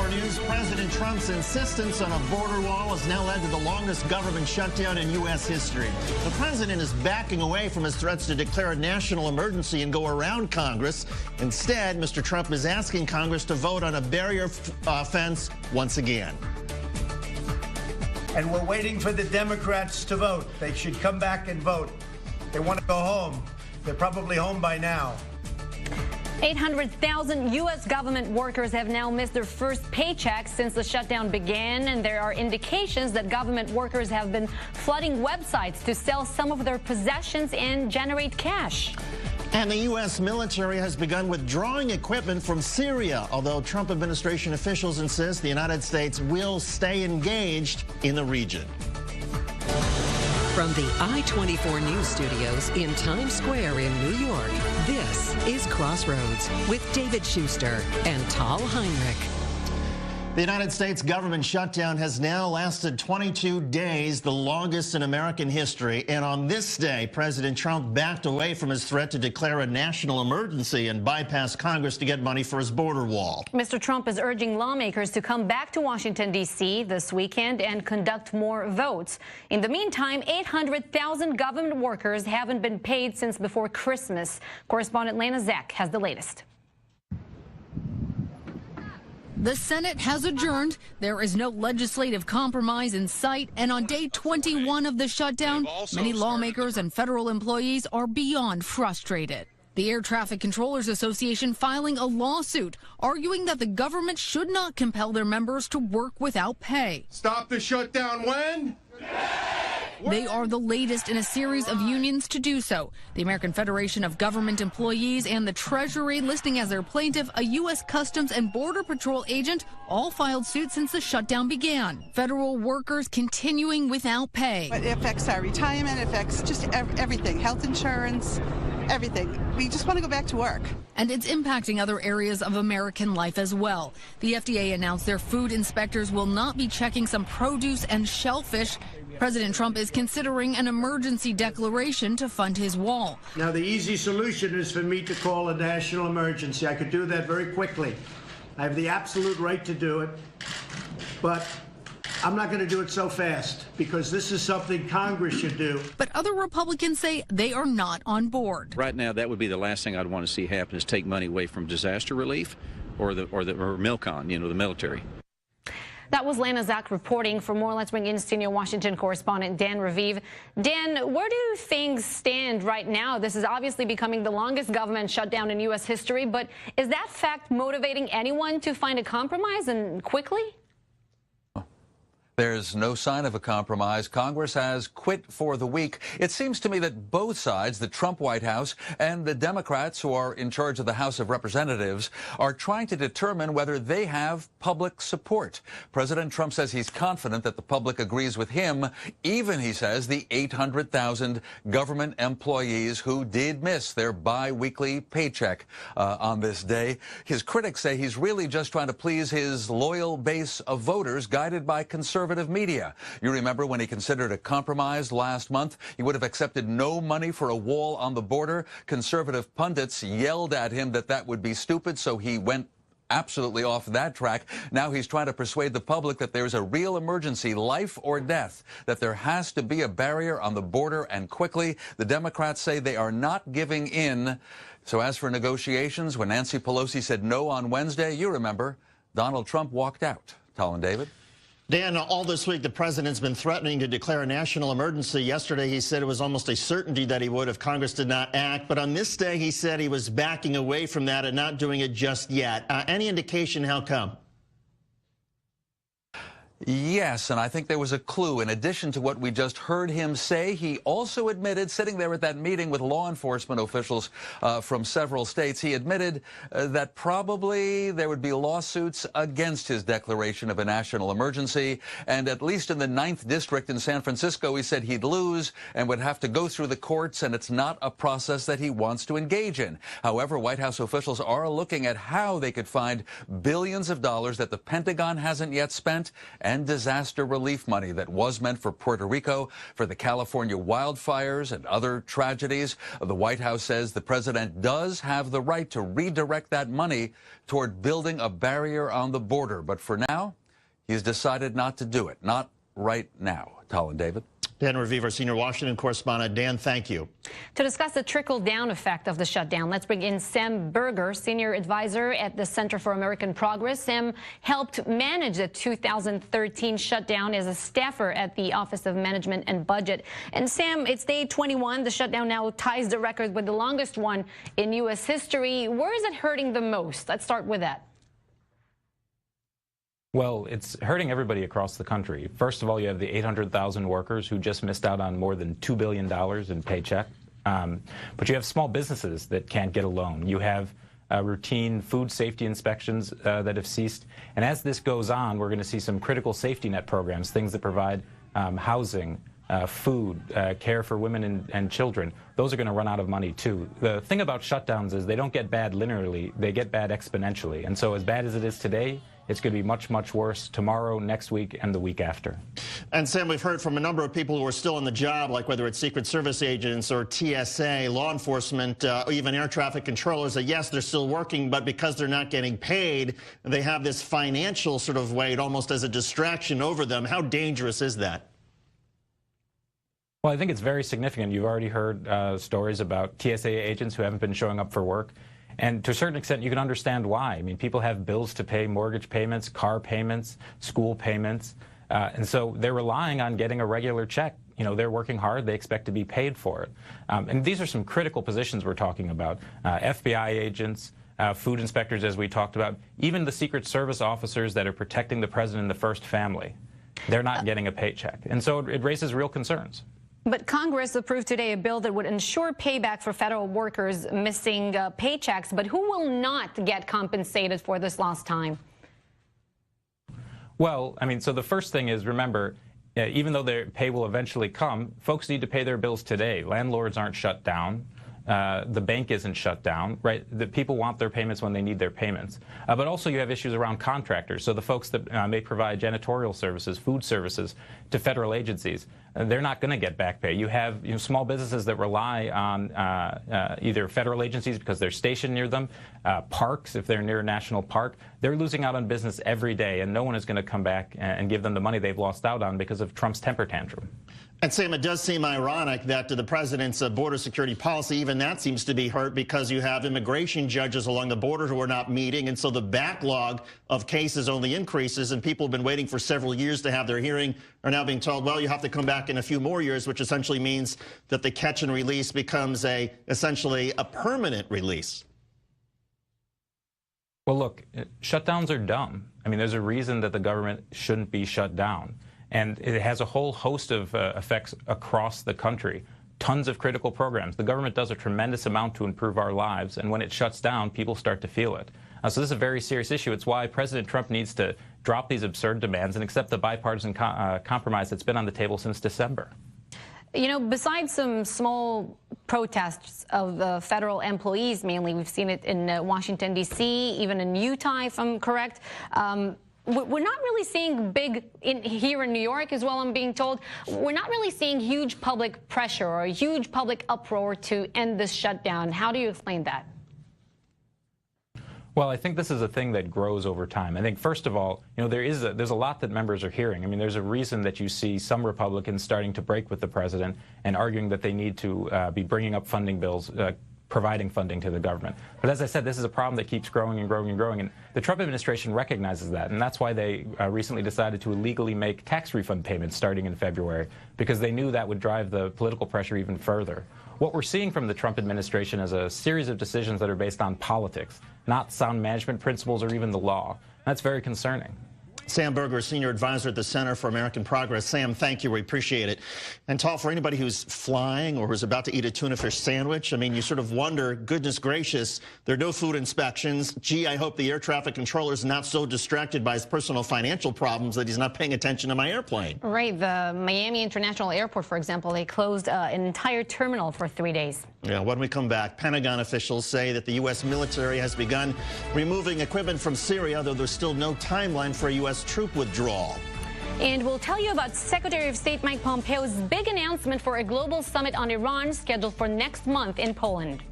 I24 News. President Trump's insistence on a border wall has now led to the longest government shutdown in U.S. history. The president is backing away from his threats to declare a national emergency and go around Congress. Instead, Mr. Trump is asking Congress to vote on a barrier fence once again. And we're waiting for the Democrats to vote. They should come back and vote. They want to go home. They're probably home by now. 800,000 U.S. government workers have now missed their first paycheck since the shutdown began, and there are indications that government workers have been flooding websites to sell some of their possessions and generate cash. And the U.S. military has begun withdrawing equipment from Syria, although Trump administration officials insist the United States will stay engaged in the region. From the I24 News studios in Times Square in New York, this is Crossroads with David Schuster and Tal Heinrich. The United States government shutdown has now lasted 22 days, the longest in American history. And on this day, President Trump backed away from his threat to declare a national emergency and bypass Congress to get money for his border wall. Mr. Trump is urging lawmakers to come back to Washington, D.C. this weekend and conduct more votes. In the meantime, 800,000 government workers haven't been paid since before Christmas. Correspondent Lana Zak has the latest. The Senate has adjourned. There is no legislative compromise in sight. And on day 21 of the shutdown, many lawmakers and federal employees are beyond frustrated. The Air Traffic Controllers Association filing a lawsuit arguing that the government should not compel their members to work without pay. Stop the shutdown when? They are the latest in a series of unions to do so. The American Federation of Government Employees and the Treasury, listing as their plaintiff a U.S. Customs and Border Patrol agent, all filed suit since the shutdown began. Federal workers continuing without pay. It affects our retirement, it affects just everything, health insurance, everything. We just want to go back to work. And it's impacting other areas of American life as well. The FDA announced their food inspectors will not be checking some produce and shellfish. President Trump is considering an emergency declaration to fund his wall. Now, the easy solution is for me to call a national emergency. I could do that very quickly. I have the absolute right to do it, but I'm not going to do it so fast because this is something Congress should do. But other Republicans say they are not on board. Right now, that would be the last thing I'd want to see happen is take money away from disaster relief or MilCon, the military. That was Lana Zak reporting. For more, let's bring in senior Washington correspondent Dan Raviv. Dan, where do things stand right now? This is obviously becoming the longest government shutdown in U.S. history, but is that fact motivating anyone to find a compromise and quickly? There's no sign of a compromise. Congress has quit for the week. It seems to me that both sides, the Trump White House and the Democrats who are in charge of the House of Representatives, are trying to determine whether they have public support. President Trump says he's confident that the public agrees with him, even, he says, the 800,000 government employees who did miss their bi-weekly paycheck on this day. His critics say he's really just trying to please his loyal base of voters guided by conservative media. You remember when he considered a compromise last month? He would have accepted no money for a wall on the border. Conservative pundits yelled at him that that would be stupid, so he went absolutely off that track. Now he's trying to persuade the public that there's a real emergency, life or death, that there has to be a barrier on the border and quickly. The Democrats say they are not giving in. So as for negotiations, when Nancy Pelosi said no on Wednesday, you remember, Donald Trump walked out. Tal and David? Dan, all this week, the president's been threatening to declare a national emergency. Yesterday, he said it was almost a certainty that he would if Congress did not act. But on this day, he said he was backing away from that and not doing it just yet. Any indication how come? Yes, and I think there was a clue. In addition to what we just heard him say, he also admitted, sitting there at that meeting with law enforcement officials from several states, he admitted that probably there would be lawsuits against his declaration of a national emergency. And at least in the 9th District in San Francisco, he said he'd lose and would have to go through the courts, and it's not a process that he wants to engage in. However, White House officials are looking at how they could find billions of dollars that the Pentagon hasn't yet spent and disaster relief money that was meant for Puerto Rico, for the California wildfires and other tragedies. The White House says the president does have the right to redirect that money toward building a barrier on the border. But for now, he's decided not to do it. Not right now. Tal and David. Dan Revive, our senior Washington correspondent. Dan, thank you. To discuss the trickle-down effect of the shutdown, let's bring in Sam Berger, senior advisor at the Center for American Progress. Sam helped manage the 2013 shutdown as a staffer at the Office of Management and Budget. And Sam, it's day 21. The shutdown now ties the record with the longest one in U.S. history. Where is it hurting the most? Let's start with that. Well, it's hurting everybody across the country. First of all, you have the 800,000 workers who just missed out on more than $2 billion in paycheck. But you have small businesses that can't get a loan. You have routine food safety inspections that have ceased. And as this goes on, we're going to see some critical safety net programs, things that provide housing, food, care for women and children. Those are going to run out of money, too. The thing about shutdowns is they don't get bad linearly. They get bad exponentially. And so as bad as it is today, it's going to be much, much worse tomorrow, next week, and the week after. And Sam, we've heard from a number of people who are still on the job, like whether it's Secret Service agents or TSA, law enforcement, or even air traffic controllers, that yes, they're still working, but because they're not getting paid, they have this financial sort of weight almost as a distraction over them. How dangerous is that? Well, I think it's very significant. You've already heard stories about TSA agents who haven't been showing up for work. And to a certain extent, you can understand why. I mean, people have bills to pay, mortgage payments, car payments, school payments. And so they're relying on getting a regular check. You know, they're working hard. They expect to be paid for it. And these are some critical positions we're talking about. FBI agents, food inspectors, as we talked about, even the Secret Service officers that are protecting the president and the first family. They're not getting a paycheck. And so it raises real concerns. But Congress approved today a bill that would ensure payback for federal workers missing paychecks. But who will not get compensated for this lost time? Well, I mean, so the first thing is, remember, even though their pay will eventually come, folks need to pay their bills today. Landlords aren't shut down. The bank isn't shut down, right? The people want their payments when they need their payments. But also you have issues around contractors. So the folks that may provide janitorial services, food services to federal agencies, they're not going to get back pay. You have small businesses that rely on either federal agencies because they're stationed near them, parks if they're near a national park. They're losing out on business every day, and no one is going to come back and give them the money they've lost out on because of Trump's temper tantrum. And Sam, it does seem ironic that the president's border security policy, even that seems to be hurt because you have immigration judges along the border who are not meeting. And so the backlog of cases only increases, and people have been waiting for several years to have their hearing are now being told, well, you have to come back in a few more years, which essentially means that the catch and release becomes essentially a permanent release. Well, look, shutdowns are dumb. I mean, there's a reason that the government shouldn't be shut down. And it has a whole host of effects across the country. Tons of critical programs. The government does a tremendous amount to improve our lives, and when it shuts down, people start to feel it. So this is a very serious issue. It's why President Trump needs to drop these absurd demands and accept the bipartisan compromise that's been on the table since December. You know, besides some small protests of federal employees, mainly, we've seen it in Washington, D.C., even in Utah, if I'm correct. We're not really seeing here in New York as well, I'm being told. We're not really seeing huge public pressure or a huge public uproar to end this shutdown. How do you explain that? Well, I think this is a thing that grows over time. I think, first of all, you know, there's a lot that members are hearing. I mean, there's a reason that you see some Republicans starting to break with the president and arguing that they need to be bringing up funding bills, providing funding to the government. But as I said, this is a problem that keeps growing and growing and growing, and the Trump administration recognizes that, and that's why they recently decided to illegally make tax refund payments starting in February, because they knew that would drive the political pressure even further. What we're seeing from the Trump administration is a series of decisions that are based on politics, not sound management principles or even the law. That's very concerning. Sam Berger, senior advisor at the Center for American Progress. Sam, thank you. We appreciate it. And Tal, for anybody who's flying or who's about to eat a tuna fish sandwich, I mean, you sort of wonder, goodness gracious, there are no food inspections. Gee, I hope the air traffic controller is not so distracted by his personal financial problems that he's not paying attention to my airplane. Right. The Miami International Airport, for example, they closed an entire terminal for 3 days. Yeah, when we come back, Pentagon officials say that the U.S. military has begun removing equipment from Syria, though there's still no timeline for a U.S. troop withdrawal. And we'll tell you about Secretary of State Mike Pompeo's big announcement for a global summit on Iran scheduled for next month in Poland.